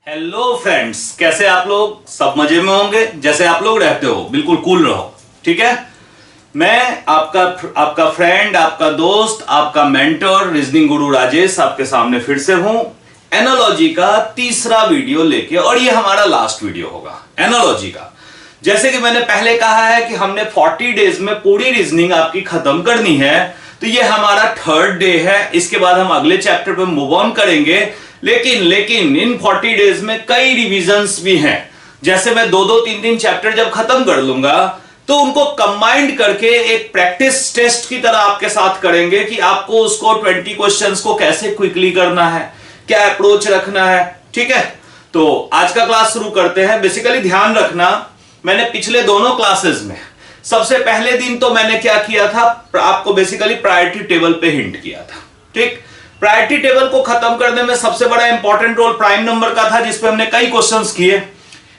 Hello friends, कैसे आप लोग? सब मजे में होंगे जैसे आप लोग रहते हो। बिल्कुल कूल रहो, ठीक है। मैं आपका फ्रेंड, आपका दोस्त, आपका मेंटर रीजनिंग गुरु राजेश आपके सामने फिर से हूं एनालॉजी का तीसरा वीडियो लेके, और ये हमारा लास्ट वीडियो होगा एनालॉजी का। जैसे कि मैंने पहले कहा है कि हमने 40 डेज में पूरी रीजनिंग आपकी खत्म करनी है, तो ये हमारा थर्ड डे है। इसके बाद हम अगले चैप्टर पे मूव ऑन करेंगे। लेकिन इन 40 डेज में कई रिवीजन्स भी हैं। जैसे मैं दो 3 चैप्टर जब खत्म कर लूंगा तो उनको कंबाइंड करके एक प्रैक्टिस टेस्ट की तरह आपके साथ करेंगे कि आपको उसको 20 क्वेश्चंस को कैसे क्विकली करना है, क्या अप्रोच रखना है, ठीक है। तो आज का क्लास शुरू करते हैं। बेसिकली ध्यान रखना, मैंने पिछले दोनों क्लासेस में सबसे पहले दिन तो मैंने क्या किया था, आपको बेसिकली प्रायोरिटी टेबल पे हिंट किया था, ठीक। प्रायोरिटी टेबल को खत्म करने में सबसे बड़ा इंपॉर्टेंट रोल प्राइम नंबर का था, जिसपे हमने कई क्वेश्चंस किए।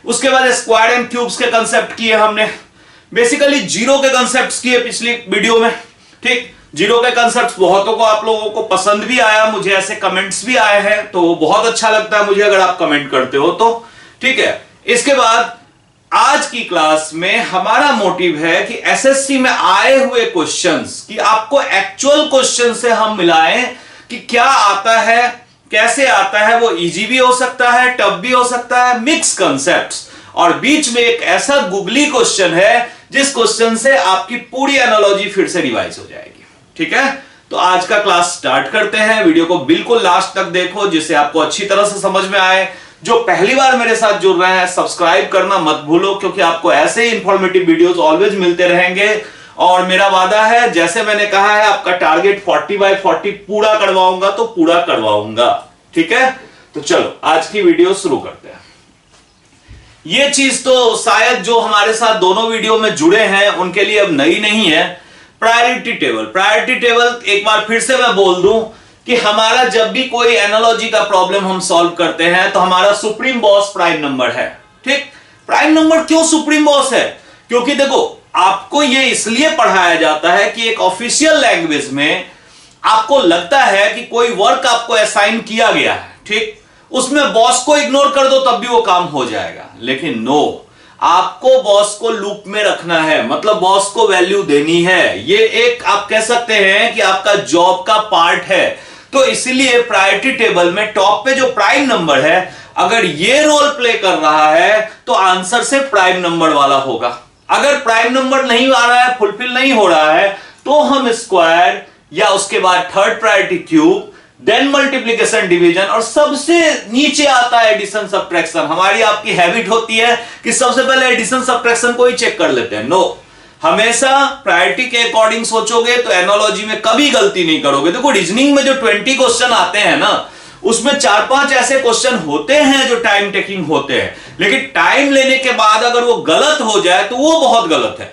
उसके बाद स्क्वायर एंड क्यूब्स के कंसेप्ट किए हमने, बेसिकली जीरो के कंसेप्ट्स किए पिछली वीडियो में, ठीक। जीरो के कंसेप्ट्स बहुतों को, आप लोगों को पसंद भी आया, मुझे ऐसे कमेंट्स भी आए हैं, तो बहुत अच्छा लगता है मुझे अगर आप कमेंट करते हो तो, ठीक है। इसके बाद आज की क्लास में हमारा मोटिव है कि एसएससी में आए हुए क्वेश्चंस कि आपको एक्चुअल क्वेश्चन से हम मिलाएं कि क्या आता है, कैसे आता है। वो इजी भी हो सकता है, टफ भी हो सकता है, मिक्स कंसेप्ट्स, और बीच में एक ऐसा गुगली क्वेश्चन है जिस क्वेश्चन से आपकी पूरी एनालॉजी फिर से रिवाइज हो जाएगी, ठीक है। तो आज का क्लास स्टार्ट करते हैं। वीडियो को बिल्कुल लास्ट तक देखो जिससे आपको अच्छी तरह से समझ में आए। जो पहली बार मेरे साथ जुड़ रहे हैं, सब्सक्राइब करना मत भूलो, क्योंकि आपको ऐसे ही इंफॉर्मेटिव वीडियोस ऑलवेज मिलते रहेंगे। और मेरा वादा है, जैसे मैंने कहा है, आपका टारगेट 40/40 पूरा करवाऊंगा तो पूरा करवाऊंगा, ठीक है। तो चलो आज की वीडियो शुरू करते हैं। ये चीज तो शायद जो हमारे साथ दोनों वीडियो में जुड़े हैं उनके लिए अब नई नहीं है। प्रायोरिटी टेबल, प्रायोरिटी टेबल एक बार फिर से मैं बोल दूं कि हमारा जब भी कोई एनालॉजी का प्रॉब्लम हम सॉल्व करते हैं तो हमारा सुप्रीम बॉस प्राइम नंबर है, ठीक। प्राइम नंबर क्यों सुप्रीम बॉस है? क्योंकि देखो, आपको ये इसलिए पढ़ाया जाता है कि एक ऑफिशियल लैंग्वेज में आपको लगता है कि कोई वर्क आपको असाइन किया गया है, ठीक, उसमें बॉस को इग्नोर कर दो तब भी वो काम हो जाएगा। लेकिन नो, आपको बॉस को लूप में रखना है, मतलब बॉस को वैल्यू देनी है। ये एक आप कह सकते हैं कि आपका जॉब का पार्ट है। तो इसीलिए प्रायोरिटी टेबल में टॉप पे जो प्राइम नंबर है, अगर ये रोल प्ले कर रहा है तो आंसर से प्राइम नंबर वाला होगा। अगर प्राइम नंबर नहीं आ रहा है, फुलफिल नहीं हो रहा है, तो हम स्क्वायर या उसके बाद third priority cube, then multiplication division, और सबसे नीचे आता है एडिशन सब्ट्रैक्शन। हमारी आपकी हैबिट होती है कि सबसे पहले एडिशन सब्ट्रैक्शन को ही चेक कर लेते हैं। नो, हमेशा प्रायोरिटी के अकॉर्डिंग सोचोगे तो एनालॉजी में कभी गलती नहीं करोगे। देखो, रीजनिंग में जो 20 क्वेश्चन आते हैं ना, उसमें 4-5 ऐसे क्वेश्चन होते हैं जो टाइम टेकिंग होते हैं, लेकिन टाइम लेने के बाद अगर वो गलत हो जाए तो वो बहुत गलत है।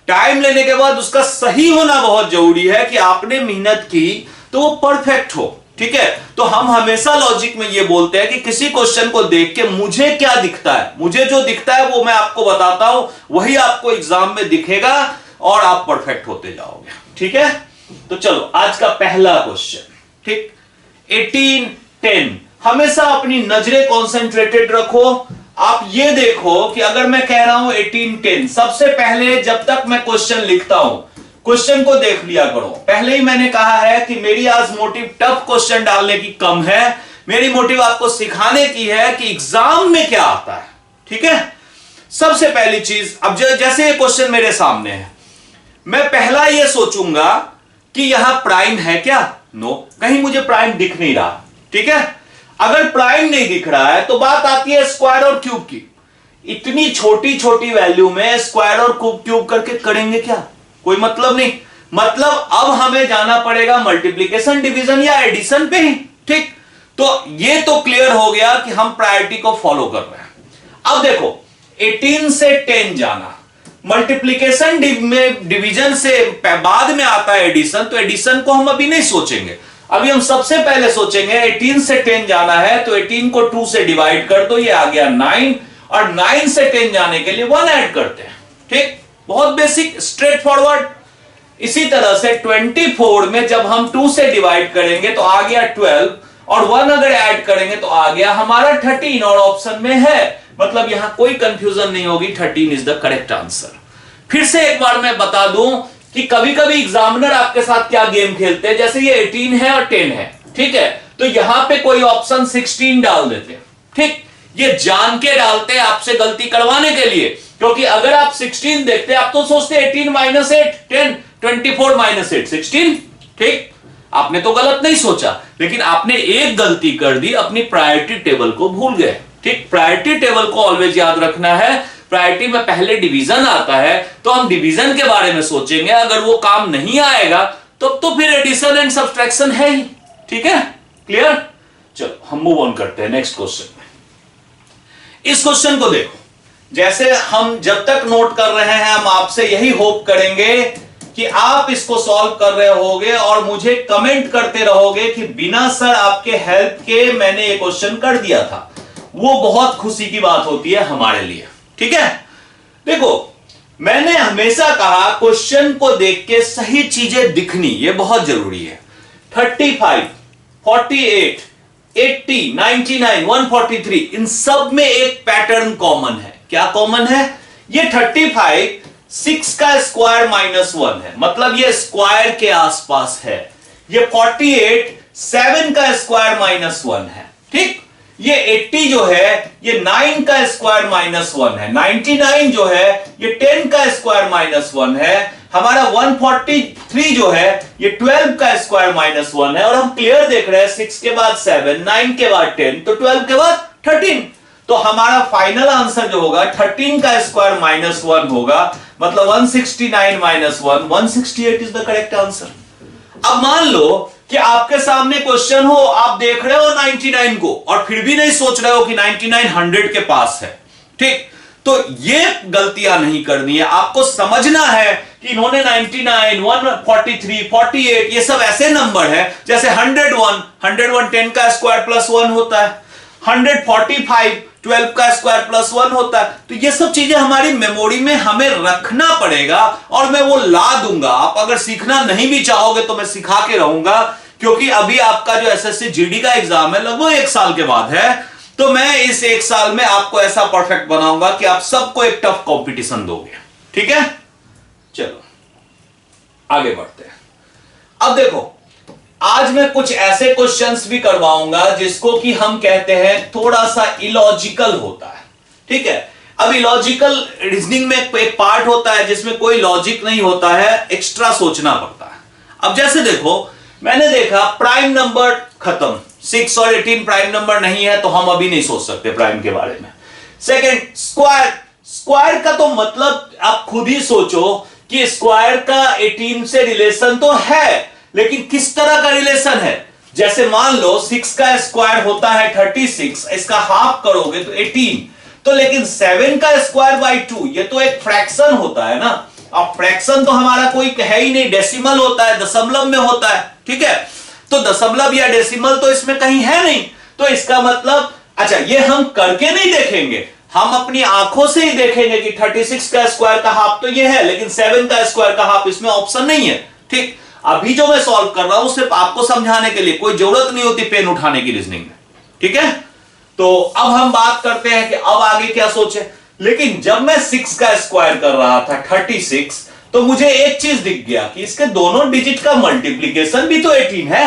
टाइम लेने के बाद उसका सही होना बहुत जरूरी है कि आपने मेहनत की तो वो परफेक्ट हो, ठीक है। तो हम हमेशा लॉजिक में ये बोलते हैं कि किसी क्वेश्चन को देख के मुझे क्या दिखता है, मुझे जो दिखता है वो मैं आपको बताता हूं, वही आपको एग्जाम में दिखेगा और आप परफेक्ट होते जाओगे, ठीक है। तो चलो आज का पहला क्वेश्चन, ठीक। 1810, हमेशा अपनी नजरें कॉन्सेंट्रेटेड रखो। आप ये देखो कि अगर मैं कह रहा हूं 1810, सबसे पहले जब तक मैं क्वेश्चन लिखता हूं, क्वेश्चन को देख लिया करो। पहले ही मैंने कहा है कि मेरी आज मोटिव टफ क्वेश्चन डालने की कम है, मेरी मोटिव आपको सिखाने की है कि एग्जाम में क्या आता है, ठीक है। सबसे पहली चीज, अब जैसे ये क्वेश्चन मेरे सामने है, मैं पहला ये सोचूंगा कि यहां प्राइम है क्या। नो, कहीं मुझे प्राइम दिख नहीं रहा, ठीक है। अगर प्राइम नहीं दिख रहा है तो बात आती है स्क्वायर और क्यूब की। इतनी छोटी छोटी वैल्यू में स्क्वायर और क्यूब करके करेंगे क्या, कोई मतलब नहीं। मतलब अब हमें जाना पड़ेगा मल्टीप्लिकेशन, डिवीजन या एडिशन पे ही, ठीक। तो ये तो क्लियर हो गया कि हम प्रायोरिटी को फॉलो कर रहे हैं। अब देखो, 18 से 10 जाना, मल्टीप्लिकेशन में डिवीजन से बाद में आता है एडिशन, तो एडिशन को हम अभी नहीं सोचेंगे। अभी हम सबसे पहले सोचेंगे 18 से 10 जाना है तो 18 को 2 से डिवाइड कर दो, ये आ गया 9, और 9 से 10 जाने के लिए 1 ऐड करते हैं, ठीक। बहुत बेसिक, स्ट्रेट फॉरवर्ड। इसी तरह से 24 में जब हम 2 से डिवाइड करेंगे तो आ गया 12, और 1 अगर ऐड करेंगे तो आ गया हमारा 13 और ऑप्शन में है, मतलब यहां कोई कंफ्यूजन नहीं होगी, 13 इज द करेक्ट आंसर। फिर से एक बार मैं बता दूं कि कभी कभी एग्जामिनर आपके साथ क्या गेम खेलते हैं, जैसे ये 18 है और 10 है, ठीक है, तो यहां पे कोई ऑप्शन 16 डाल देते हैं, ठीक, ये जान के डालते हैं आपसे गलती करवाने के लिए, क्योंकि अगर आप 16 देखते आप तो सोचते 18 माइनस 8 10, 24 माइनस 8 16, ठीक, आपने तो गलत नहीं सोचा, लेकिन आपने एक गलती कर दी, अपनी प्रायोरिटी टेबल को भूल गए, ठीक, प्रायोरिटी टेबल को ऑलवेज याद रखना है, प्रायोरिटी में पहले डिवीजन आता है, तो हम डिवीजन के बारे में सोचेंगे, अगर वो काम नहीं आएगा तो फिर एडिशन एंड सब्ट्रैक्शन है ही, ठीक है, क्लियर। चलो हम मूव ऑन करते हैं नेक्स्ट क्वेश्चन में। इस क्वेश्चन को देखो, जैसे हम जब तक नोट कर रहे हैं हम आपसे यही होप करेंगे कि आप इसको सॉल्व कर रहे होगे और मुझे कमेंट करते रहोगे कि बिना सर आपके हेल्प के मैंने ये क्वेश्चन कर दिया था, वो बहुत खुशी की बात होती है हमारे लिए, ठीक है। देखो मैंने हमेशा कहा क्वेश्चन को देख के सही चीजें दिखनी ये बहुत जरूरी है। 35, 48, 80, 99, 143 इन सब में एक पैटर्न कॉमन है। क्या कॉमन है? ये 35 6 का स्क्वायर माइनस 1 है, मतलब ये स्क्वायर के आसपास है। ये 48 7 का स्क्वायर माइनस 1 है, ठीक। ये 80 जो है ये 9 का स्क्वायर माइनस 1 है। 99 जो है ये 10 का स्क्वायर माइनस 1 है। हमारा 143 जो है ये 12 का स्क्वायर माइनस 1 है। और हम क्लियर देख रहे हैं 6 के बाद 7, 9 के बाद 10, तो 12 के बाद 13। तो हमारा फाइनल आंसर जो होगा 13 का स्क्वायर माइनस 1 होगा, मतलब 169 minus 1, 168 is the correct answer. अब मान लो कि आपके सामने क्वेश्चन हो, आप देख रहे हो 99 को और फिर भी नहीं सोच रहे हो कि 99 100 के पास है, ठीक। तो ये गलतियां नहीं करनी है, आपको समझना है कि इन्होंने 99, 143, 48 ये सब ऐसे नंबर है जैसे 101 10 का स्क्वायर प्लस 1 होता है, 145 12 का स्क्वायर प्लस 1 होता है। तो ये सब चीजें हमारी मेमोरी में हमें रखना पड़ेगा और मैं वो ला दूंगा। आप अगर सीखना नहीं भी चाहोगे तो मैं सिखा के रहूंगा, क्योंकि अभी आपका जो एसएससी जीडी का एग्जाम है लगभग 1 साल के बाद है। तो मैं इस 1 साल में आपको ऐसा परफेक्ट बनाऊंगा कि आप सबको एक टफ कंपटीशन दोगे, ठीक है। चलो आगे बढ़ते हैं। अब देखो आज मैं कुछ ऐसे क्वेश्चंस भी करवाऊंगा जिसको कि हम कहते हैं थोड़ा सा इलॉजिकल होता है, ठीक है। अब इलॉजिकल रीजनिंग में एक पार्ट होता है जिसमें कोई लॉजिक नहीं होता है, एक्स्ट्रा सोचना पड़ता है। अब जैसे देखो मैंने देखा प्राइम नंबर खत्म, 6 और 18 प्राइम नंबर नहीं है तो हम अभी नहीं सोच सकते प्राइम के बारे में। सेकंड स्क्वायर का तो मतलब आप खुद ही सोचो कि स्क्वायर का 18 से रिलेशन तो है, लेकिन किस तरह का रिलेशन है। जैसे मान लो 6 का स्क्वायर होता है 36, इसका हाफ करोगे तो 18, तो लेकिन 7 का स्क्वायर बाई 2 ये तो एक फ्रैक्शन होता है ना। अब फ्रैक्शन तो हमारा कोई है ही नहीं, डेसिमल होता है, दशमलव में होता है, ठीक है। तो दशमलव या डेसिमल तो इसमें कहीं है नहीं, तो इसका मतलब अच्छा ये हम करके नहीं देखेंगे, हम अपनी आंखों से ही देखेंगे कि 36 का स्क्वायर का हाफ तो ये है, लेकिन 7 का स्क्वायर का हाफ इसमें ऑप्शन नहीं है, ठीक। अभी जो मैं सॉल्व कर रहा हूं सिर्फ आपको समझाने के लिए, कोई जरूरत नहीं होती पेन उठाने की रीजनिंग में, ठीक है। तो अब हम बात करते हैं कि अब आगे क्या सोचे। लेकिन जब मैं 6 का स्क्वायर कर रहा था 36, तो मुझे एक चीज दिख गया कि इसके दोनों डिजिट का मल्टीप्लीकेशन भी तो 18 है,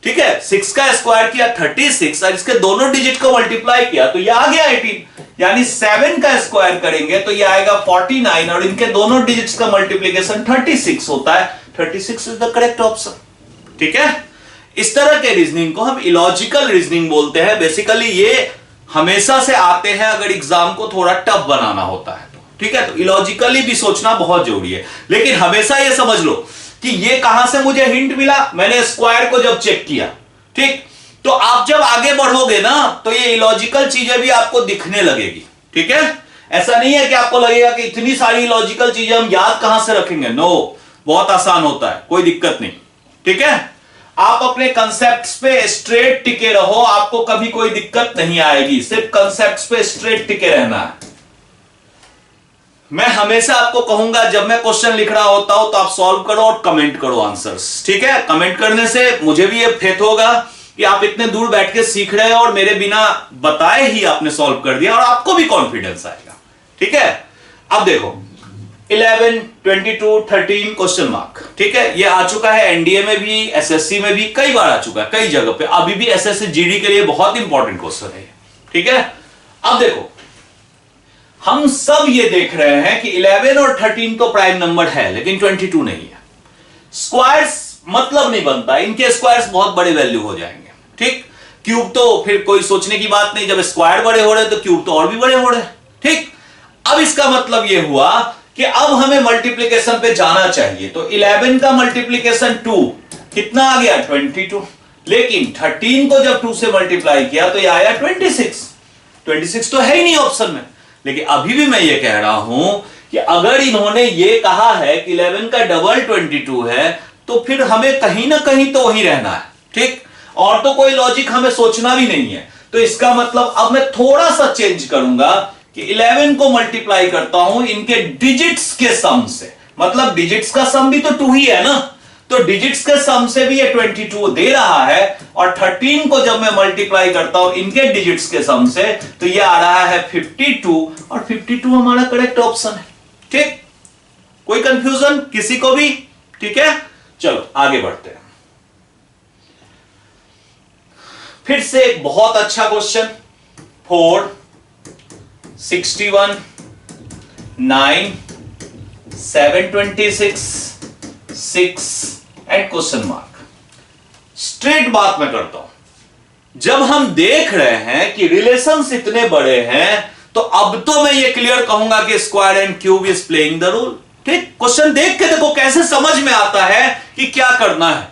ठीक है। 6 का स्क्वायर किया 36 और इसके दोनों डिजिट को मल्टीप्लाई किया तो ये आ गया 18। यानी 7 का स्क्वायर करेंगे तो ये आएगा 49 और इनके दोनों डिजिट्स का मल्टीप्लीकेशन 36 होता है। 36 इज द करेक्ट ऑप्शन, ठीक है। इस तरह के रीजनिंग को हम इलॉजिकल रीजनिंग बोलते हैं। बेसिकली ये हमेशा से आते हैं अगर एग्जाम को थोड़ा टफ बनाना होता है तो, ठीक है। तो इलॉजिकली भी सोचना बहुत जरूरी है, लेकिन हमेशा ये समझ लो कि ये कहां से मुझे हिंट मिला, मैंने स्क्वायर को जब चेक किया, ठीक। तो आप जब आगे बढ़ोगे ना तो ये इलॉजिकल चीजें भी आपको दिखने लगेगी, ठीक है। ऐसा नहीं है कि आपको लगेगा कि इतनी सारी इलॉजिकल चीजें हम याद कहां से रखेंगे, नो, बहुत आसान होता है, कोई दिक्कत नहीं, ठीक है। आप अपने कंसेप्ट्स पे स्ट्रेट टिके रहो, आपको कभी कोई दिक्कत नहीं आएगी, सिर्फ कंसेप्ट्स पे स्ट्रेट टिके रहना है। मैं हमेशा आपको कहूंगा जब मैं क्वेश्चन लिख रहा होता हूं तो आप सॉल्व करो और कमेंट करो आंसर्स, ठीक है। कमेंट करने से मुझे भी ये फेथ होगा कि आप इतने दूर बैठ के सीख रहे हैं और मेरे बिना बताए ही आपने सॉल्व कर दिया और आपको भी कॉन्फिडेंस आएगा। ठीक है, अब देखो 11, 22, 13 क्वेश्चन मार्क। ठीक है, ये आ चुका है एनडीए में भी, एसएससी में भी कई बार आ चुका है, कई जगह पे। अभी भी एसएससी जीडी के लिए बहुत इंपॉर्टेंट क्वेश्चन है। ठीक है, अब देखो हम सब ये देख रहे हैं कि 11 और 13 तो प्राइम नंबर है, लेकिन 22 नहीं है। स्क्वायर्स मतलब नहीं बनता, इनके स्क्वायर्स बहुत बड़े वैल्यू हो जाएंगे। ठीक, क्यूब तो फिर कोई सोचने की बात नहीं, जब स्क्वायर बड़े हो रहे तो क्यूब तो और भी बड़े हो रहे हैं। ठीक, अब इसका मतलब यह हुआ कि अब हमें मल्टीप्लिकेशन पे जाना चाहिए। तो 11 का मल्टीप्लिकेशन 2 कितना आ गया 22, लेकिन 13 को जब 2 से मल्टीप्लाई किया तो यह आया 26 तो है ही नहीं ऑप्शन में। लेकिन अभी भी मैं ये कह रहा हूं कि अगर इन्होंने ये कहा है कि 11 का डबल 22 है, तो फिर हमें कहीं ना कहीं तो वहीं रहना है। ठीक, और तो कोई लॉजिक हमें सोचना भी नहीं है। तो इसका मतलब अब मैं थोड़ा सा चेंज करूंगा कि 11 को मल्टीप्लाई करता हूं इनके डिजिट्स के सम से। मतलब डिजिट्स का सम भी तो 2 ही है ना, तो डिजिट्स के सम से भी ये 22 दे रहा है। और 13 को जब मैं मल्टीप्लाई करता हूं इनके डिजिट्स के सम से, तो ये आ रहा है 52, और 52 हमारा करेक्ट ऑप्शन है। ठीक, कोई कंफ्यूजन किसी को भी? ठीक है, चलो आगे बढ़ते हैं। फिर से एक बहुत अच्छा question, 4, 61, 9, 726, 6 and question mark. Straight बात मैं करता हूं, जब हम देख रहे हैं कि रिलेशंस इतने बड़े हैं, तो अब तो मैं ये क्लियर कहूंगा कि square and cube is playing the role. ठीक, क्वेश्चन देख के देखो कैसे समझ में आता है कि क्या करना है।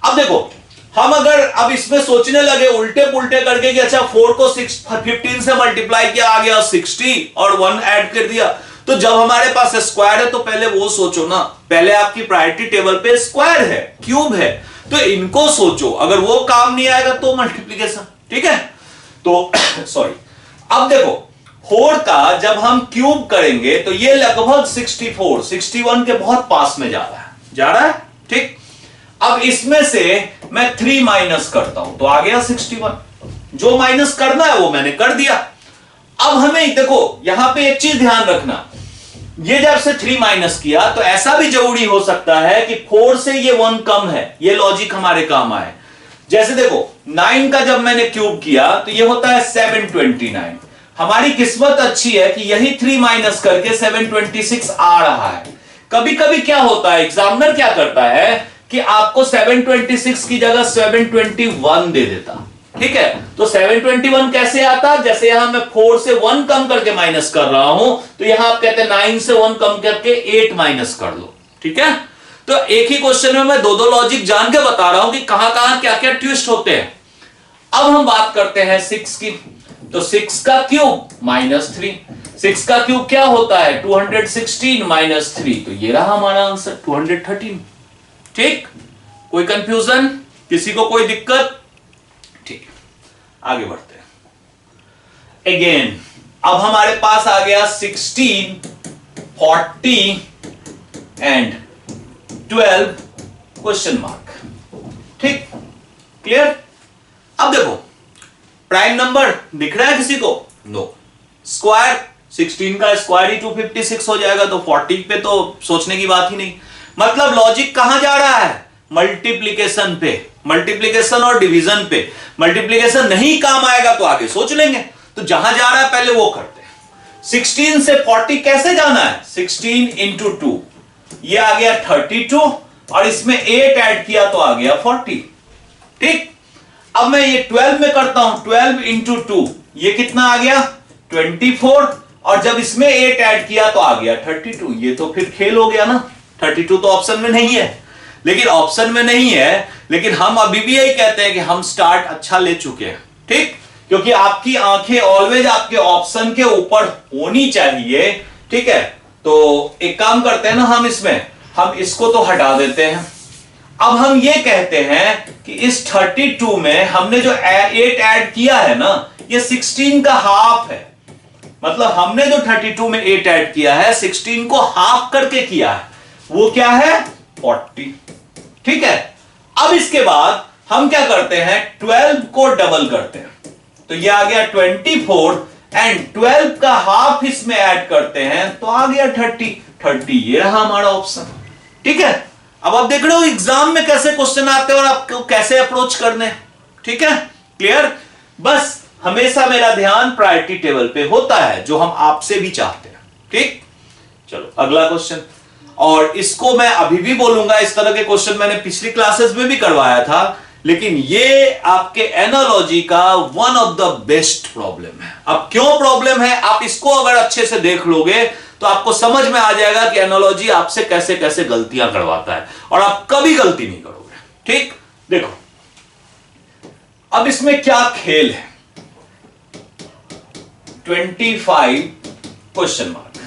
अब देखो हम अगर अब इसमें सोचने लगे उल्टे पुल्टे करके कि अच्छा 4 को 15 से मल्टीप्लाई किया, आ गया 60 और 1 ऐड कर दिया, तो जब हमारे पास स्क्वायर है तो पहले वो सोचो ना, पहले आपकी प्रायोरिटी टेबल पे स्क्वायर है, क्यूब है, तो इनको सोचो। अगर वो काम नहीं आएगा तो मल्टीप्लिकेशन। ठीक है, तो सॉरी, अब देखो 4 का जब हम क्यूब करेंगे तो ये लगभग 64, 61 के बहुत पास में जा रहा है। ठीक, अब इसमें से मैं 3 माइनस करता हूं तो आ गया 61। जो माइनस करना है वो मैंने कर दिया। अब हमें देखो यहां पे एक चीज ध्यान रखना, ये जब से 3 माइनस किया तो ऐसा भी जरूरी हो सकता है कि 4 से ये 1 कम है, ये लॉजिक हमारे काम आए। जैसे देखो 9 का जब मैंने क्यूब किया तो ये होता है 729। हमारी किस्मत अच्छी है कि यही 3 माइनस करके 726 आ रहा है। कभी कभी क्या होता है, एग्जामिनर क्या करता है कि आपको 726 की जगह 721 दे देता। ठीक है, तो 721 कैसे आता, जैसे यहां मैं 4 से 1 कम करके माइनस कर रहा हूं, तो यहां आप कहते हैं 9 से 1 कम करके 8 माइनस कर लो। ठीक है, तो एक ही क्वेश्चन में मैं दो लॉजिक जान के बता रहा हूं कि कहां कहां क्या क्या ट्विस्ट होते हैं। अब हम बात करते हैं 6 की, तो 6 का क्यूब -3। 6 का क्यूब क्या होता है 216 -3, तो ये रहा हमारा आंसर 213। ठीक, कोई कंफ्यूजन किसी को, कोई दिक्कत? ठीक, आगे बढ़ते हैं। अगेन अब हमारे पास आ गया 16, 40 एंड 12 क्वेश्चन मार्क। ठीक, क्लियर? अब देखो प्राइम नंबर दिख रहा है किसी को? नो। स्क्वायर 16 का स्क्वायर ही 256 हो जाएगा, तो 40 पे तो सोचने की बात ही नहीं। मतलब लॉजिक कहां जा रहा है, मल्टीप्लिकेशन पे, मल्टीप्लिकेशन और डिवीजन पे। मल्टीप्लिकेशन नहीं काम आएगा तो आगे सोच लेंगे, तो जहां जा रहा है पहले वो करते हैं। 16 से 40 कैसे जाना है, 16 इंटू 2, ये आ गया 32, और इसमें 8 ऐड किया तो आ गया 40। ठीक, अब मैं ये 12 में करता हूं, 12 इंटू 2, ये कितना आ गया 24, और जब इसमें 8 ऐड किया तो आ गया 32। ये तो फिर खेल हो गया ना, 32 तो ऑप्शन में नहीं है। लेकिन ऑप्शन में नहीं है, लेकिन हम अभी भी यही कहते हैं कि हम स्टार्ट अच्छा ले चुके हैं। ठीक, क्योंकि आपकी आंखें ऑलवेज आपके ऑप्शन के ऊपर होनी चाहिए। ठीक है, तो एक काम करते हैं ना, हम इसको तो हटा देते हैं। अब हम ये कहते हैं कि इस 32 में हमने जो 8 ऐड किया है ना, ये 16 का हाफ है। मतलब हमने जो 32 में 8 ऐड किया है 16 को हाफ करके किया है, वो क्या है 40। ठीक है, अब इसके बाद हम क्या करते हैं 12 को डबल करते हैं, तो ये आ गया 24 एंड 12 का हाफ इसमें ऐड करते हैं तो आ गया 30। ये रहा हमारा ऑप्शन। ठीक है, अब आप देख रहे हो एग्जाम में कैसे क्वेश्चन आते हैं और आपको कैसे अप्रोच करने। ठीक है, क्लियर। बस हमेशा मेरा ध्यान प्रायोरिटी टेबल पे होता है, जो हम आपसे भी चाहते हैं। ठीक, चलो अगला क्वेश्चन। और इसको मैं अभी भी बोलूंगा, इस तरह के क्वेश्चन मैंने पिछली क्लासेस में भी करवाया था, लेकिन ये आपके एनालॉजी का one of the best problem है। अब क्यों प्रॉब्लम है, आप इसको अगर अच्छे से देख लोगे तो आपको समझ में आ जाएगा कि एनालॉजी आपसे कैसे कैसे गलतियां करवाता है और आप कभी गलती नहीं करोगे। ठीक, देखो अब इसमें क्या खेल है। 25 क्वेश्चन मार्क।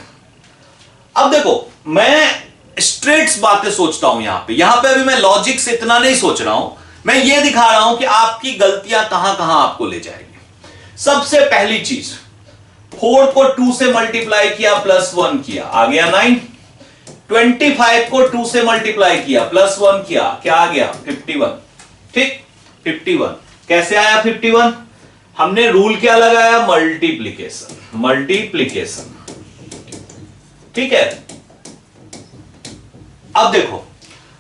अब देखो मैं स्ट्रेट्स बातें सोचता हूं यहां पे अभी मैं लॉजिक से इतना नहीं सोच रहा हूं, मैं ये दिखा रहा हूं कि आपकी गलतियां कहां कहां आपको ले जाएगी। सबसे पहली चीज, 4 को 2 से मल्टीप्लाई किया प्लस 1 किया, आ गया 9। 25 को 2 से मल्टीप्लाई किया प्लस 1 किया, क्या आ गया 51। ठीक, 51 कैसे आया 51? हमने रूल क्या लगाया, मल्टीप्लीकेशन। मल्टीप्लीकेशन, ठीक है। अब देखो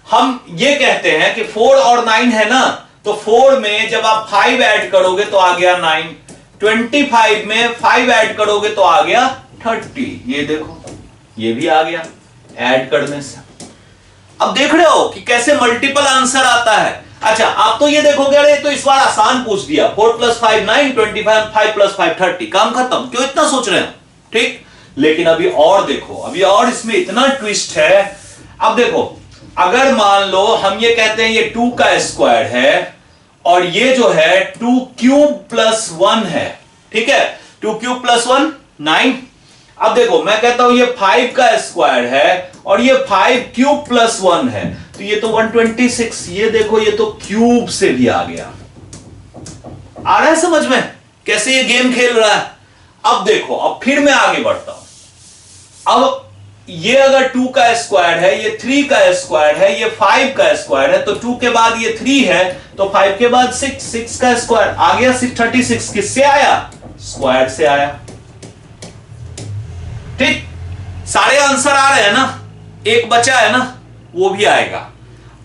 हम ये कहते हैं कि 4 और 9 है ना, तो 4 में जब आप 5 ऐड करोगे तो आ गया 9, 25 में 5 ऐड करोगे तो आ गया 30। ये देखो ये भी आ गया ऐड करने से। अब देख रहे हो कि कैसे मल्टीपल आंसर आता है। अच्छा, आप तो ये देखोगे अरे तो इस बार आसान पूछ दिया, 4 + 5 9, 25 5 + 5 30, काम खत्म, क्यों इतना सोच रहे हैं। ठीक, लेकिन अभी और देखो, अभी और इसमें इतना ट्विस्ट है। अब देखो अगर मान लो हम ये कहते हैं ये 2 का स्क्वायर है और ये जो है 2³ + 1 है। ठीक है, 2³ + 1 9। अब देखो मैं कहता हूं ये 5 का स्क्वायर है और ये 5³ + 1 है, तो ये तो 126। ये देखो ये तो क्यूब से भी आ गया। आ रहा है समझ में कैसे ये गेम खेल रहा है। अब देखो अब फिर मैं आगे बढ़ता हूं। अब ये अगर 2 का स्क्वायर है, ये 3 का स्क्वायर है, ये 5 का स्क्वायर है, तो 2 के बाद ये 3 है, तो 5 के बाद 6, 6 का स्क्वायर आ गया 36। किससे आया, स्क्वायर से आया। ठीक, सारे आंसर आ रहे हैं ना, एक बचा है ना, वो भी आएगा।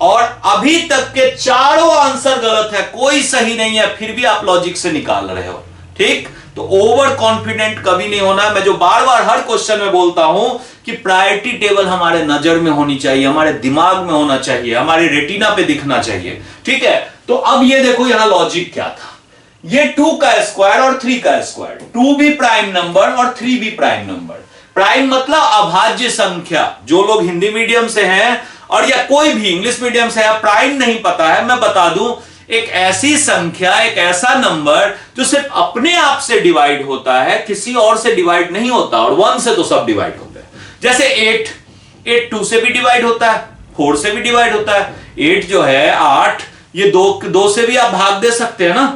और अभी तक के चारों आंसर गलत है, कोई सही नहीं है, फिर भी आप लॉजिक से निकाल रहे हो। ठीक, तो ओवर कॉन्फिडेंट कभी नहीं होना। मैं जो बार बार हर क्वेश्चन में बोलता हूं कि प्रायोरिटी टेबल हमारे नजर में होनी चाहिए, हमारे दिमाग में होना चाहिए, हमारी रेटिना पे दिखना चाहिए। ठीक है, तो अब ये देखो यहां लॉजिक क्या था, ये 2 का स्क्वायर और 3 का स्क्वायर, 2 भी प्राइम नंबर और 3 भी प्राइम नंबर। प्राइम मतलब अभाज्य संख्या। जो लोग हिंदी मीडियम से हैं और या कोई भी इंग्लिश मीडियम से है, प्राइम नहीं पता है, मैं बता दूं, एक ऐसी संख्या, एक ऐसा नंबर जो सिर्फ अपने आप से डिवाइड होता है, किसी और से डिवाइड नहीं होता, और 1 से तो सब डिवाइड होते हैं। जैसे 8 2 से भी डिवाइड होता है, 4 से भी डिवाइड होता है। 8 जो है 8, ये 2 से भी आप भाग दे सकते हैं ना,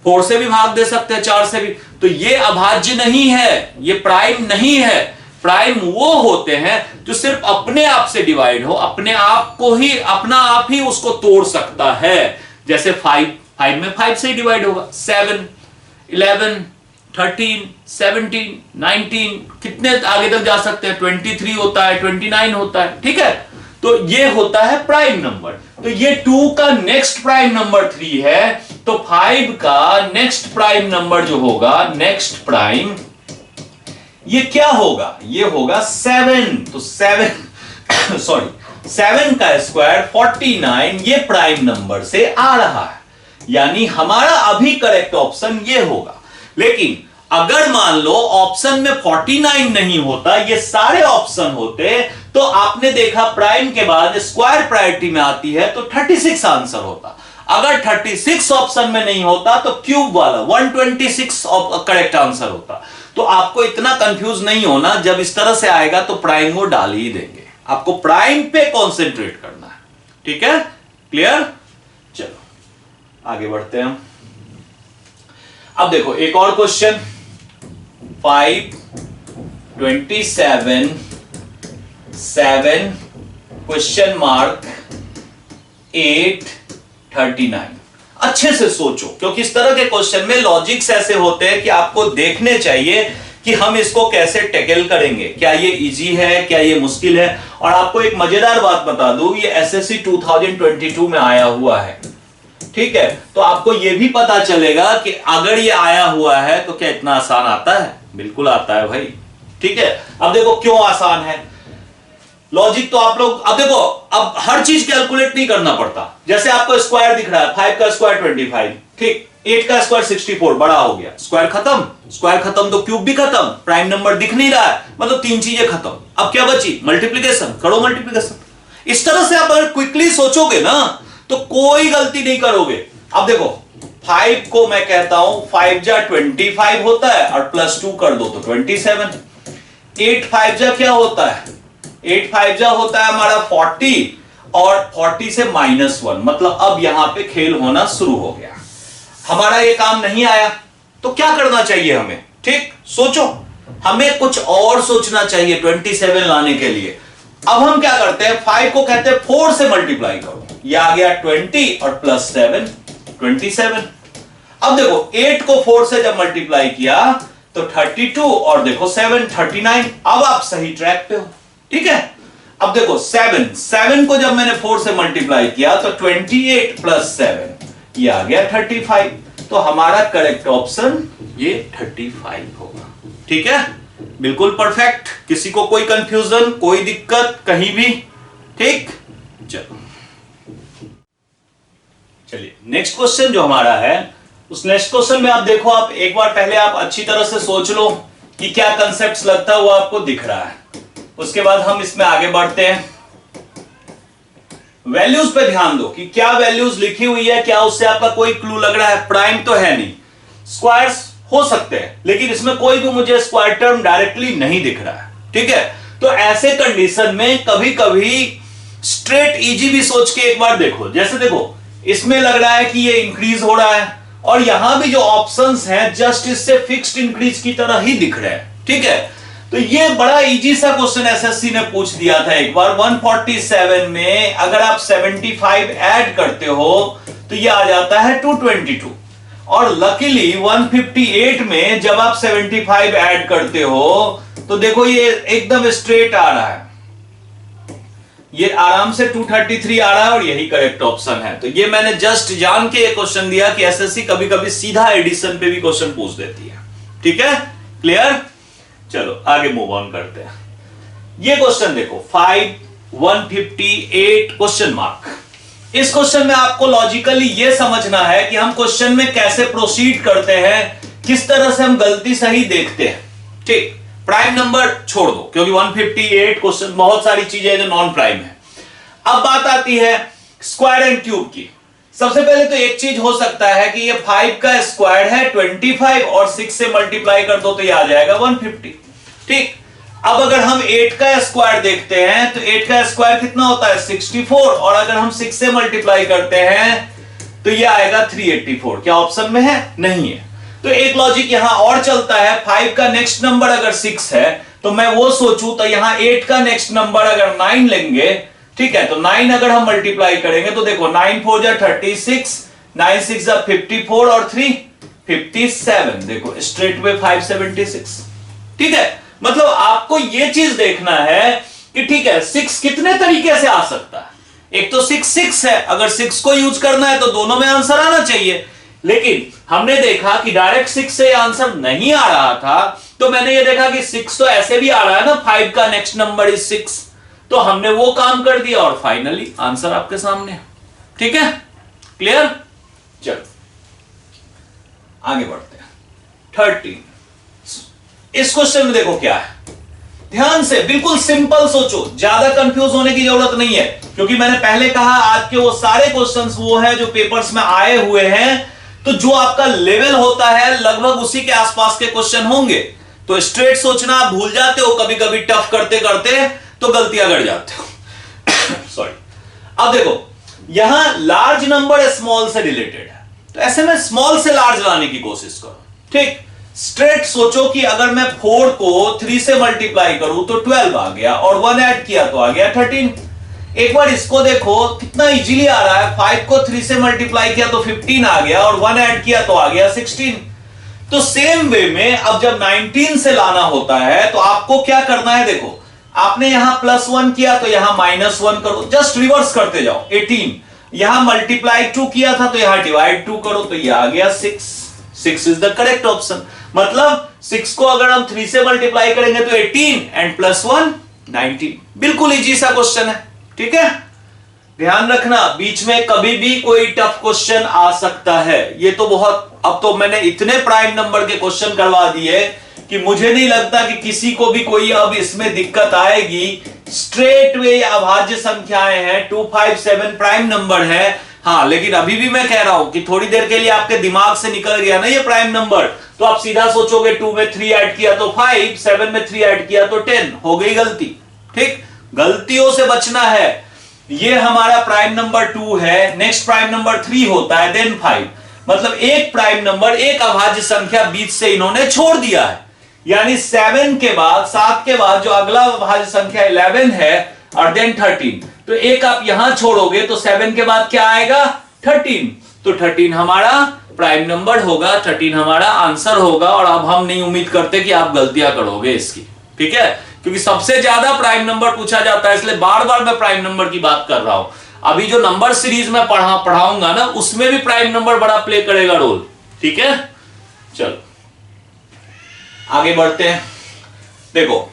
4 से भी भाग दे सकते हैं, 4 से भी। तो ये अभाज्य नहीं है, ये प्राइम नहीं है। प्राइम वो होते हैं जो सिर्फ अपने आप से डिवाइड हो, अपने आप को ही, अपना आप ही उसको तोड़ सकता है। जैसे 5 में 5 से ही डिवाइड होगा, 7 11 13 17 19, कितने आगे तक जा सकते हैं, 23 होता है, 29 होता है। ठीक है, तो ये होता है प्राइम नंबर। तो ये 2 का नेक्स्ट प्राइम नंबर 3 है, तो 5 का नेक्स्ट प्राइम नंबर जो होगा, नेक्स्ट प्राइम, ये क्या होगा, ये होगा 7। तो 7 सॉरी 7 का स्क्वायर 49, ये प्राइम नंबर से आ रहा है, यानी हमारा अभी करेक्ट ऑप्शन ये होगा। लेकिन अगर मान लो ऑप्शन में 49 नहीं होता, ये सारे ऑप्शन होते, तो आपने देखा प्राइम के बाद स्क्वायर प्रायोरिटी में आती है, तो 36 आंसर होता। अगर 36 ऑप्शन में नहीं होता तो क्यूब वाला 126 करेक्ट आंसर होता। तो आपको इतना कंफ्यूज नहीं होना, जब इस तरह से आएगा तो प्राइम वो डाल ही देंगे, आपको प्राइम पे कंसंट्रेट करना है। ठीक है, क्लियर। चलो आगे बढ़ते हैं। अब देखो एक और क्वेश्चन, 5 27 7 क्वेश्चन मार्क 8 39। अच्छे से सोचो, क्योंकि इस तरह के क्वेश्चन में लॉजिक्स ऐसे होते हैं कि आपको देखने चाहिए कि हम इसको कैसे टैकल करेंगे, क्या ये इजी है, क्या ये मुश्किल है। और आपको एक मजेदार बात बता दूं, ये एसएससी 2022 में आया हुआ है, ठीक है। तो आपको ये भी पता चलेगा कि अगर ये आया हुआ है तो क्या इतना आसान आता है? बिल्कुल आता है भाई, ठीक है। अब देखो क्यों आसान है। लॉजिक तो आप लोग, अब देखो, अब हर चीज कैलकुलेट नहीं करना पड़ता। जैसे आपको स्क्वायर दिख रहा है, 5 का स्क्वायर 25, ठीक, 8 का स्क्वायर 64, बड़ा हो गया, स्क्वायर खत्म, स्क्वायर खत्म तो क्यूब भी खत्म, प्राइम नंबर दिख नहीं रहा है, मतलब 3 चीजें खत्म। अब क्या बची? मल्टीप्लीकेशन, करो मल्टीप्लीकेशन। इस तरह से आप अगर क्विकली सोचोगे ना तो कोई गलती नहीं करोगे। अब देखो 5 को मैं कहता हूं 5 जा 25 होता है और +2 कर दो तो 27। 8 5 जा क्या होता है? 8 5 जा होता है हमारा 40 और 40 से -1, मतलब अब यहां पे खेल होना शुरू हो गया। हमारा ये काम नहीं आया तो क्या करना चाहिए हमें? ठीक, सोचो, हमें कुछ और सोचना चाहिए 27 लाने के लिए। अब हम क्या करते हैं, 5 को कहते हैं 4 से मल्टीप्लाई करो, ये आ गया 20 और +7 27। अब देखो 8 को 4 से जब मल्टीप्लाई किया तो 32 और देखो 7 39। अब आप सही ट्रैक पे हो, ठीक है। अब देखो 7 को जब मैंने 4 से मल्टीप्लाई किया तो 28 + 7 ये आ गया 35। तो हमारा करेक्ट ऑप्शन ये 35 होगा, ठीक है, बिल्कुल परफेक्ट। किसी को कोई कंफ्यूजन, कोई दिक्कत कहीं भी? ठीक, चलो चलिए नेक्स्ट क्वेश्चन जो हमारा है, उस नेक्स्ट क्वेश्चन में आप देखो, आप एक बार पहले आप अच्छी तरह से सोच लो कि क्या कंसेप्ट लगता है वो आपको दिख रहा है। उसके बाद हम इसमें आगे बढ़ते हैं। वैल्यूज पे ध्यान दो कि क्या वैल्यूज लिखी हुई है, क्या उससे आपका कोई क्लू लग रहा है? प्राइम तो है नहीं, स्क्वायर्स हो सकते हैं, लेकिन इसमें कोई भी मुझे स्क्वायर टर्म डायरेक्टली नहीं दिख रहा है, ठीक है। तो ऐसे कंडीशन में कभी कभी स्ट्रेट इजी भी सोच के एक बार देखो। जैसे देखो इसमें लग रहा है कि ये इंक्रीज हो रहा है और यहां भी जो ऑप्शंस हैं जस्ट इससे फिक्स्ड इंक्रीज की तरह ही दिख रहे हैं, ठीक है। तो ये बड़ा इजी सा क्वेश्चन एसएससी ने पूछ दिया था एक बार। 147 में अगर आप 75 ऐड करते हो तो ये आ जाता है 222, और लकीली 158 में जब आप 75 ऐड करते हो तो देखो ये एकदम स्ट्रेट आ रहा है, ये आराम से 233 आ रहा है और यही करेक्ट ऑप्शन है। तो ये मैंने जस्ट जान के ये क्वेश्चन दिया कि एसएससी कभी कभी सीधा एडिशन पे भी क्वेश्चन पूछ देती है, ठीक है, क्लियर। चलो आगे मूव ऑन करते हैं। ये क्वेश्चन देखो 5158 क्वेश्चन मार्क। इस क्वेश्चन में आपको लॉजिकली ये समझना है कि हम क्वेश्चन में कैसे प्रोसीड करते हैं, किस तरह से हम गलती सही देखते हैं, ठीक। प्राइम नंबर छोड़ दो क्योंकि 158 क्वेश्चन बहुत सारी चीजें जो नॉन प्राइम है। अब बात आती है स्क्वायर एंड क्यूब की। सबसे पहले तो एक चीज हो सकता है कि ये 5 का स्क्वायर है 25 और 6 से मल्टीप्लाई कर दो तो ये आ जाएगा 150, ठीक। अब अगर हम 8 का स्क्वायर देखते हैं तो 8 का स्क्वायर कितना होता है 64, और अगर हम 6 से मल्टीप्लाई करते हैं तो ये आएगा 384। क्या ऑप्शन में है? नहीं है। तो एक लॉजिक यहां और चलता है, 5 का नेक्स्ट नंबर अगर 6 है तो मैं वो सोचूं तो यहां 8 का नेक्स्ट नंबर अगर 9 लेंगे, ठीक है, तो 9 अगर हम मल्टीप्लाई करेंगे तो देखो 9 4 जा 36, 9 6 जा 54 और 3 57, देखो स्ट्रेट वे 576, ठीक है। मतलब आपको ये चीज देखना है कि ठीक है 6 कितने तरीके से आ सकता है। एक तो 6 है, अगर 6 को यूज करना है तो दोनों में आंसर आना चाहिए, लेकिन हमने देखा कि डायरेक्ट 6 से आंसर नहीं आ रहा था, तो मैंने ये देखा कि 6 तो ऐसे भी आ रहा है ना, 5 का नेक्स्ट नंबर इज 6, तो हमने वो काम कर दिया और फाइनली आंसर आपके सामने, ठीक है, क्लियर। चलो आगे बढ़ते हैं। 13 इस क्वेश्चन में देखो क्या है, ध्यान से बिल्कुल सिंपल सोचो, ज्यादा कंफ्यूज होने की जरूरत नहीं है, क्योंकि मैंने पहले कहा आज के वो सारे क्वेश्चंस वो हैं जो पेपर्स में आए हुए हैं, तो जो आपका लेवल होता है लगभग उसी के आसपास के क्वेश्चन होंगे। तो स्ट्रेट सोचना आप भूल जाते हो, कभी कभी टफ करते करते तो गलतियां कर जाते हो सॉरी। अब देखो यहां लार्ज नंबर स्मॉल से रिलेटेड है, तो ऐसे में स्मॉल से लार्ज लाने की कोशिश करो, ठीक। स्ट्रेट सोचो कि अगर मैं 4 को 3 से मल्टीप्लाई करूं तो 12 आ गया और 1 ऐड किया तो आ गया 13। एक बार इसको देखो कितना इजीली आ रहा है। 5 को 3 से मल्टीप्लाई किया तो 15 आ गया और 1 ऐड किया तो आ गया 16। तो सेम वे में अब जब 19 से लाना होता है तो आपको क्या करना है, देखो आपने यहां +1 किया तो यहां -1 करो, जस्ट रिवर्स करते जाओ। 18 यहां मल्टीप्लाई 2 किया था तो यहां डिवाइड 2 करो तो यह आ गया 6। 6 इज द करेक्ट ऑप्शन। मतलब 6 को अगर हम 3 से मल्टीप्लाई करेंगे तो 18 एंड +1 19। बिल्कुल इजी सा क्वेश्चन है, ठीक है। ध्यान रखना बीच में कभी भी कोई टफ क्वेश्चन आ सकता है। ये तो बहुत, अब तो मैंने इतने प्राइम नंबर के क्वेश्चन करवा दिए कि मुझे नहीं लगता कि किसी को भी कोई अब इसमें दिक्कत आएगी। स्ट्रेट वे अभाज्य संख्याएं हैं, 2 5 7 प्राइम नंबर है। हाँ, लेकिन अभी भी मैं कह रहा हूं कि थोड़ी देर के लिए आपके दिमाग से निकल गया ना ये प्राइम नंबर, तो आप सीधा सोचोगे 2 में 3 ऐड किया तो 5, 7 में 3 ऐड किया तो 10, हो गई गलती। ठीक, गलतियों से बचना है। ये हमारा प्राइम नंबर 2 है, नेक्स्ट प्राइम नंबर 3 होता है, देन 5। मतलब एक प्राइम नंबर, एक अभाज्य संख्या बीच से इन्होंने छोड़ दिया है। यानी 7 के बाद, 7 के बाद जो अगला अभाज्य संख्या 11 है और देन 13, तो एक आप यहां छोड़ोगे तो 7 के बाद क्या आएगा, 13। तो 13 हमारा प्राइम नंबर होगा, 13 हमारा आंसर होगा। और अब हम नहीं उम्मीद करते कि आप गलतियां करोगे इसकी, ठीक है, क्योंकि सबसे ज्यादा प्राइम नंबर पूछा जाता है, इसलिए बार बार मैं प्राइम नंबर की बात कर रहा हूं। अभी जो नंबर सीरीज में पढ़ाऊंगा ना, उसमें भी प्राइम नंबर बड़ा प्ले करेगा रोल, ठीक है। चलो आगे बढ़ते हैं। देखो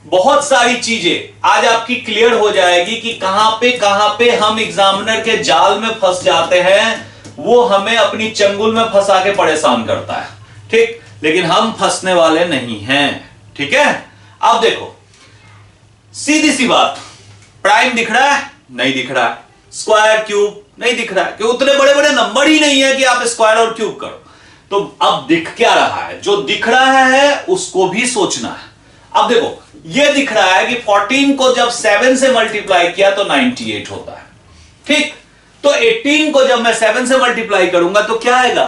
बहुत सारी चीजें आज आपकी क्लियर हो जाएगी कि कहां पे हम एग्जामिनर के जाल में फंस जाते हैं, वो हमें अपनी चंगुल में फंसा के परेशान करता है, ठीक, लेकिन हम फंसने वाले नहीं हैं, ठीक है। अब देखो सीधी सी बात, प्राइम दिख रहा है, नहीं दिख रहा है, स्क्वायर क्यूब नहीं दिख रहा है, क्योंकि उतने बड़े बड़े नंबर ही नहीं है कि आप स्क्वायर और क्यूब करो। तो अब दिख क्या रहा है, जो दिख रहा है उसको भी सोचना है। अब देखो ये दिख रहा है कि 14 को जब 7 से मल्टीप्लाई किया तो 98 होता है, ठीक। तो 18 को जब मैं 7 से मल्टीप्लाई करूंगा तो क्या आएगा,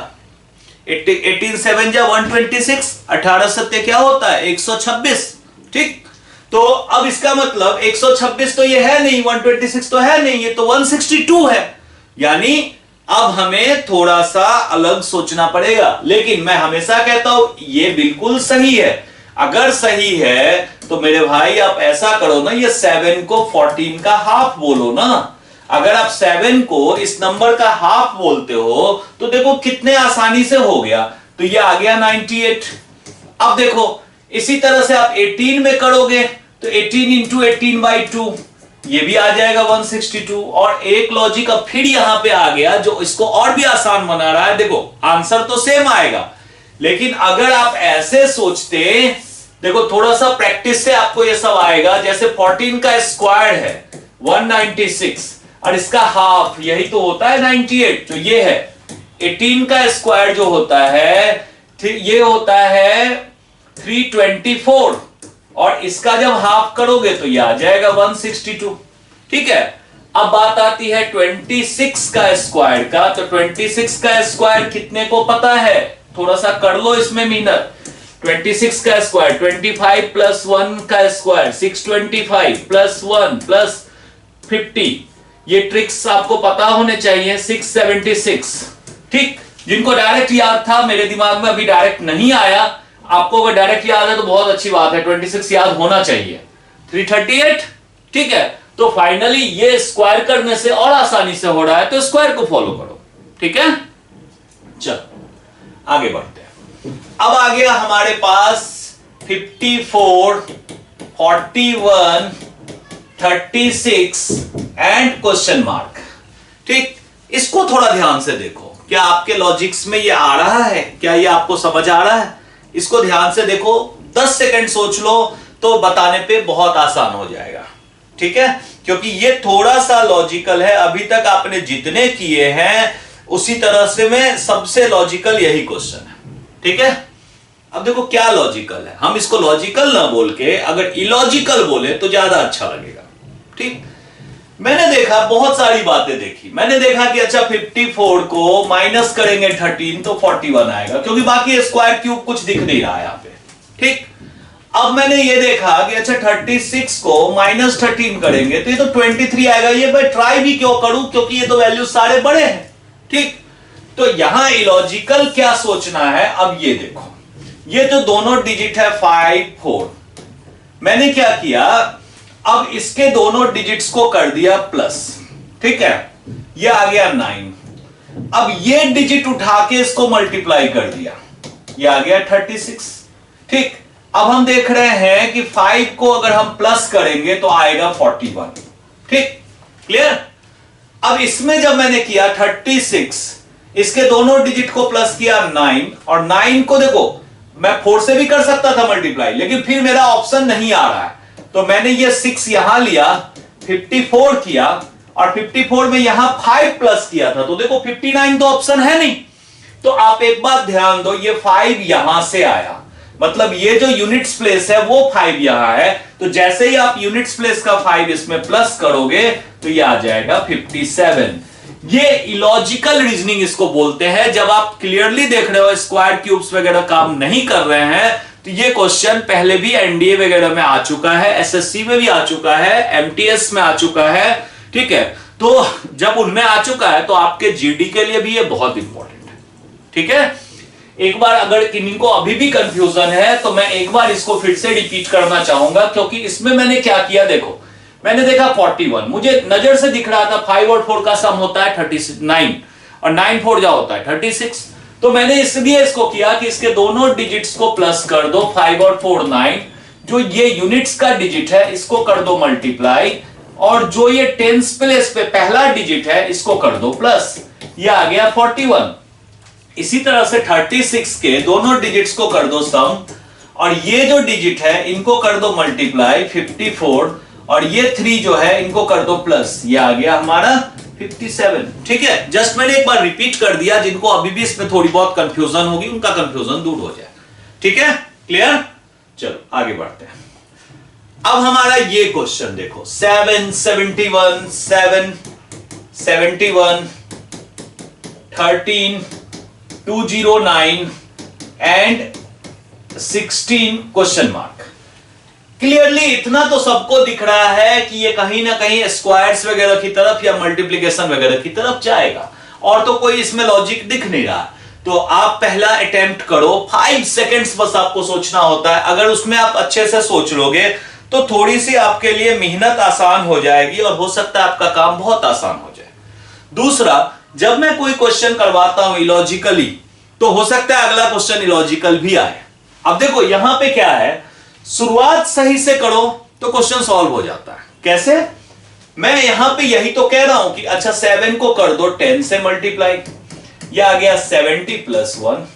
18 7 जा 126, 18 सत्य क्या होता है 126, ठीक। तो अब इसका मतलब 126 तो ये है नहीं, 126 तो है नहीं, ये तो 162 है। यानी अब हमें थोड़ा सा अलग सोचना पड़ेगा, लेकिन मैं हमेशा कहता हूं ये बिल्कुल सही है। अगर सही है तो मेरे भाई आप ऐसा करो ना, ये 7 को 14 का हाफ बोलो ना। अगर आप 7 को इस नंबर का हाफ बोलते हो तो देखो कितने आसानी से हो गया, तो ये आ गया 98। अब देखो इसी तरह से आप 18 में करोगे तो 18 इंटू 18/2, ये भी आ जाएगा 162। और एक लॉजिक अब फिर यहां पे आ गया जो इसको और भी आसान बना रहा है। देखो आंसर तो सेम आएगा, लेकिन अगर आप ऐसे सोचते, देखो थोड़ा सा प्रैक्टिस से आपको ये सब आएगा। जैसे 14 का स्क्वायर है 196 और इसका हाफ यही तो होता है 98, तो ये है 18 का स्क्वायर जो होता है ये होता है 324 और इसका जब हाफ करोगे तो ये आ जाएगा 162, ठीक है। अब बात आती है 26 का स्क्वायर का, तो 26 का स्क्वायर कितने को पता है, थोड़ा सा कर लो इसमें मेहनत। 26 का स्क्वायर 25 प्लस 1 का स्क्वायर 625 प्लस 1 प्लस 50, ये ट्रिक्स आपको पता होने चाहिए। 676, ठीक। जिनको डायरेक्ट याद था, मेरे दिमाग में अभी डायरेक्ट नहीं आया, आपको अगर डायरेक्ट याद है तो बहुत अच्छी बात है, 26 याद होना चाहिए। 338, ठीक है। तो फाइनली ये स्क्वायर करने से और आसानी से हो रहा है, तो स्क्वायर को फॉलो करो, ठीक है। चलो आगे बढ़ते हैं। अब आ गया हमारे पास 54, 41, 36 एंड क्वेश्चन मार्क, ठीक। इसको थोड़ा ध्यान से देखो, क्या आपके लॉजिक्स में ये आ रहा है, क्या ये आपको समझ आ रहा है। इसको ध्यान से देखो, 10 सेकंड सोच लो तो बताने पे बहुत आसान हो जाएगा, ठीक है, क्योंकि ये थोड़ा सा लॉजिकल है। अभी तक आपने जितने किए हैं उसी तरह से में सबसे लॉजिकल यही क्वेश्चन है, ठीक है। अब देखो क्या लॉजिकल है, हम इसको लॉजिकल ना बोल के अगर इलॉजिकल बोले तो ज्यादा अच्छा लगेगा, ठीक। मैंने देखा, बहुत सारी बातें देखी, मैंने देखा कि अच्छा 54 को माइनस करेंगे 13 तो 41 आएगा, क्योंकि बाकी स्क्वायर क्यूब कुछ दिख नहीं रहा है यहां पे, ठीक। अब मैंने ये देखा कि अच्छा 36 को -13 करेंगे तो ये तो 23 आएगा। ये मैं ट्राई भी क्यों करूं, क्योंकि ये तो वैल्यू सारे बड़े हैं। ठीक, तो यहां इलॉजिकल क्या सोचना है। अब ये देखो, ये जो दोनों डिजिट है 5 4, मैंने क्या किया, अब इसके दोनों डिजिट्स को कर दिया प्लस। ठीक है, ये आ गया 9। अब ये डिजिट उठा के इसको मल्टीप्लाई कर दिया, ये आ गया 36। ठीक, अब हम देख रहे हैं कि 5 को अगर हम प्लस करेंगे तो आएगा 41। ठीक, क्लियर। अब इसमें जब मैंने किया 36, इसके दोनों डिजिट को प्लस किया 9, और 9 को देखो मैं 4 से भी कर सकता था मल्टीप्लाई, लेकिन फिर मेरा ऑप्शन नहीं आ रहा है, तो मैंने ये 6 यहां लिया, 54 किया, और 54 में यहां 5 प्लस किया था, तो देखो 59 तो ऑप्शन है नहीं। तो आप एक बात ध्यान दो, ये 5 यहां से आया, मतलब ये जो यूनिट्स प्लेस है वो 5 यहां है, तो जैसे ही आप यूनिट्स प्लेस का 5 इसमें प्लस करोगे तो ये आ जाएगा 57। ये इलॉजिकल रीजनिंग इसको बोलते हैं। जब आप क्लियरली देख रहे हो, स्क्वायर क्यूब्स वगैरह काम नहीं कर रहे हैं, तो ये क्वेश्चन पहले भी एनडीए वगैरह में आ चुका है, एसएससी में भी आ चुका है, एमटीएस में आ चुका है। ठीक है, तो जब उनमें आ चुका है तो आपके जीडी के लिए भी ये बहुत इंपॉर्टेंट है। ठीक है, एक बार अगर इनको अभी भी कंफ्यूजन है तो मैं एक बार इसको फिर से रिपीट करना चाहूंगा, क्योंकि इसमें मैंने क्या किया, देखो मैंने देखा 41, मुझे नजर से दिख रहा था 5 और 4 का सम होता है 39, और 9 4 जा होता है 36। तो मैंने इसलिए इसको किया कि इसके दोनों डिजिट्स को प्लस कर दो, 5 और 4 9, जो ये यूनिट्स का डिजिट है इसको कर दो मल्टीप्लाई, और जो ये टेंस प्लेस पे पहला डिजिट है इसको कर दो प्लस, ये आ गया 41। इसी तरह से 36 के दोनों डिजिट्स को कर दो सम, और ये जो डिजिट है इनको कर दो मल्टीप्लाई 54, और ये 3 जो है इनको कर दो प्लस, ये आ गया हमारा 57। ठीक है, जस्ट मैंने एक बार रिपीट कर दिया, जिनको अभी भी इसमें थोड़ी बहुत कंफ्यूजन होगी उनका कंफ्यूजन दूर हो जाए। ठीक है, क्लियर। चलो आगे बढ़ते हैं। अब हमारा ये क्वेश्चन देखो, 7 71 7 71 13 209 एंड 16 क्वेश्चन मार्क। क्लियरली इतना तो सबको दिख रहा है कि ये कहीं ना कहीं स्क्वायर्स वगैरह की तरफ या मल्टीप्लिकेशन वगैरह की तरफ जाएगा, और तो कोई इसमें लॉजिक दिख नहीं रहा। तो आप पहला अटेम्प्ट करो, 5 सेकेंड्स बस आपको सोचना होता है। अगर उसमें आप अच्छे से सोच लोगे तो थोड़ी सी आपके लिए मेहनत आसान हो जाएगी, और हो सकता है आपका काम बहुत आसान हो जाए। दूसरा, जब मैं कोई क्वेश्चन करवाता हूं इलॉजिकली, तो हो सकता है अगला क्वेश्चन इलॉजिकल भी आए। अब देखो यहां पे क्या है, शुरुआत सही से करो तो क्वेश्चन सॉल्व हो जाता है। कैसे, मैं यहां पे यही तो कह रहा हूं कि अच्छा 7 को कर दो 10 से मल्टीप्लाई, यह आ गया 70 + 1,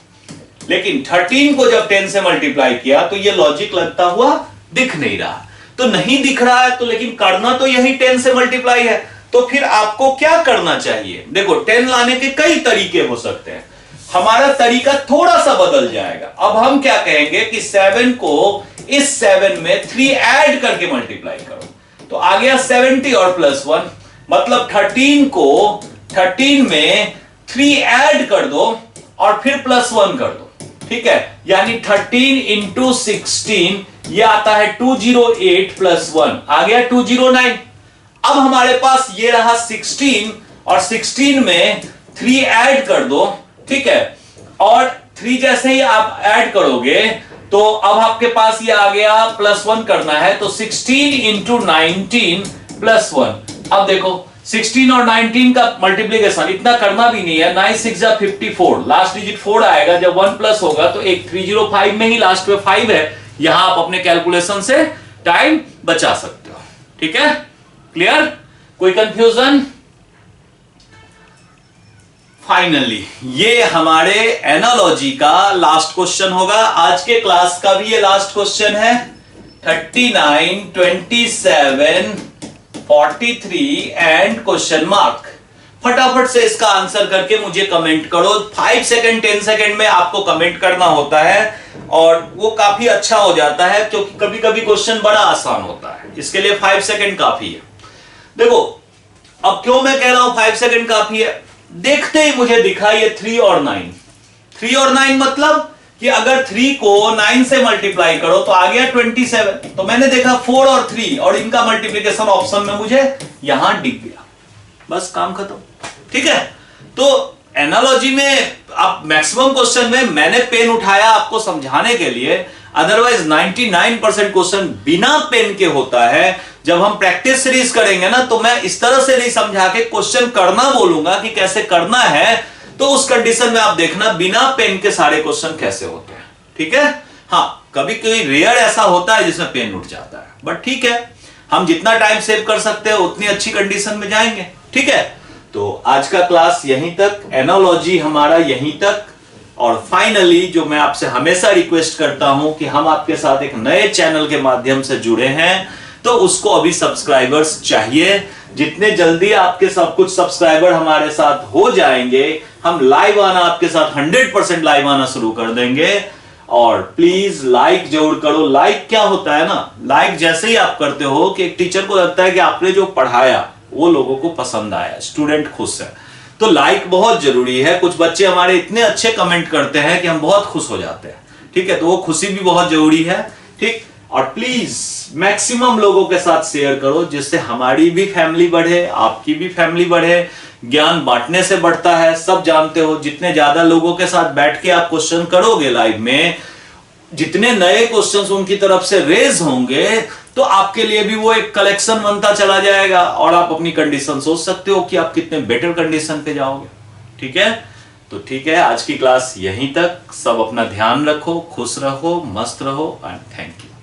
लेकिन 13 को जब 10 से मल्टीप्लाई किया तो यह लॉजिक लगता हुआ दिख नहीं रहा। तो नहीं दिख रहा है तो लेकिन करना तो यही 10 से मल्टीप्लाई है, तो फिर आपको क्या करना चाहिए। देखो 10 लाने के कई तरीके हो सकते हैं, हमारा तरीका थोड़ा सा बदल जाएगा। अब हम क्या कहेंगे कि 7 को इस 7 में 3 ऐड करके मल्टीप्लाई करो, तो आ गया 70 और +1, मतलब 13 को 13 में 3 ऐड कर दो और फिर +1 कर दो। ठीक है, यानी 13 × 16 ये आता है 208 + 1 आ गया 209। अब हमारे पास ये रहा 16, और 16 में 3 ऐड कर दो। ठीक है, और 3 जैसे ही आप ऐड करोगे तो अब आपके पास ये आ गया +1 करना है, तो 16 × 19 +1। अब देखो 16 और 19 का मल्टीप्लीकेशन इतना करना भी नहीं है, 9 6 जा 54, लास्ट डिजिट 4 आएगा, जब 1 प्लस होगा तो एक 305 में ही लास्ट में 5 है, यहां आप अपने कैलकुलेशन से टाइम बचा सकते हो। ठीक है, क्लियर, कोई कंफ्यूजन। फाइनली ये हमारे एनालॉजी का लास्ट क्वेश्चन होगा, आज के क्लास का भी ये लास्ट क्वेश्चन है। 39 27 43 एंड क्वेश्चन मार्क। फटाफट से इसका आंसर करके मुझे कमेंट करो। 5 सेकंड 10 सेकंड में आपको कमेंट करना होता है, और वो काफी अच्छा हो जाता है, क्योंकि कभी कभी क्वेश्चन बड़ा आसान होता है, इसके लिए 5 सेकंड काफी है। देखो अब क्यों मैं कह रहा हूं 5 सेकंड काफी है, देखते ही मुझे दिखा ये 3 और 9 मतलब कि अगर 3 को 9 से मल्टीप्लाई करो तो आ गया 27। तो मैंने देखा 4 और 3 और इनका मल्टीप्लिकेशन ऑप्शन में मुझे यहां दिख गया, बस काम खत्म। ठीक है, तो एनालॉजी में आप मैक्सिमम क्वेश्चन में मैंने पेन उठाया आपको समझाने के लिए, अदरवाइज 99% क्वेश्चन बिना पेन के होता है। जब हम प्रैक्टिस सीरीज करेंगे ना तो मैं इस तरह से नहीं समझा के क्वेश्चन करना बोलूंगा कि कैसे करना है, तो उस कंडीशन में आप देखना बिना पेन के सारे क्वेश्चन कैसे होते हैं। ठीक है, हाँ कभी कोई रेयर ऐसा होता है जिसमें पेन उठ जाता है, बट ठीक है, हम जितना टाइम सेव कर सकते हैं उतनी अच्छी कंडीशन में जाएंगे। ठीक है, तो आज का क्लास यहीं तक, एनालॉजी हमारा यहीं तक। और फाइनली जो मैं आपसे हमेशा रिक्वेस्ट करता हूं कि हम आपके साथ एक नए चैनल के माध्यम से जुड़े हैं, तो उसको अभी सब्सक्राइबर्स चाहिए। जितने जल्दी आपके सब कुछ सब्सक्राइबर हमारे साथ हो जाएंगे, हम लाइव आना आपके साथ 100% लाइव आना शुरू कर देंगे। और प्लीज लाइक जरूर करो। लाइक क्या होता है ना, लाइक जैसे ही आप करते हो कि एक टीचर को लगता है कि आपने जो पढ़ाया वो लोगों को पसंद आया, स्टूडेंट खुश है, तो लाइक बहुत जरूरी है। कुछ बच्चे हमारे इतने अच्छे कमेंट करते हैं कि हम बहुत खुश हो जाते हैं। ठीक है, तो वो खुशी भी बहुत जरूरी है। ठीक, और प्लीज मैक्सिमम लोगों के साथ शेयर करो, जिससे हमारी भी फैमिली बढ़े, आपकी भी फैमिली बढ़े। ज्ञान बांटने से बढ़ता है, सब जानते हो। जितने ज्यादा लोगों के साथ बैठ के आप क्वेश्चन करोगे लाइव में, जितने नए क्वेश्चंस उनकी तरफ से रेज होंगे, तो आपके लिए भी वो एक कलेक्शन बनता चला जाएगा और आप अपनी कंडीशन सोच सकते हो कि आप कितने बेटर कंडीशन पे जाओगे। ठीक है, तो ठीक है, आज की क्लास यहीं तक। सब अपना ध्यान रखो, खुश रहो, मस्त रहो एंड थैंक यू।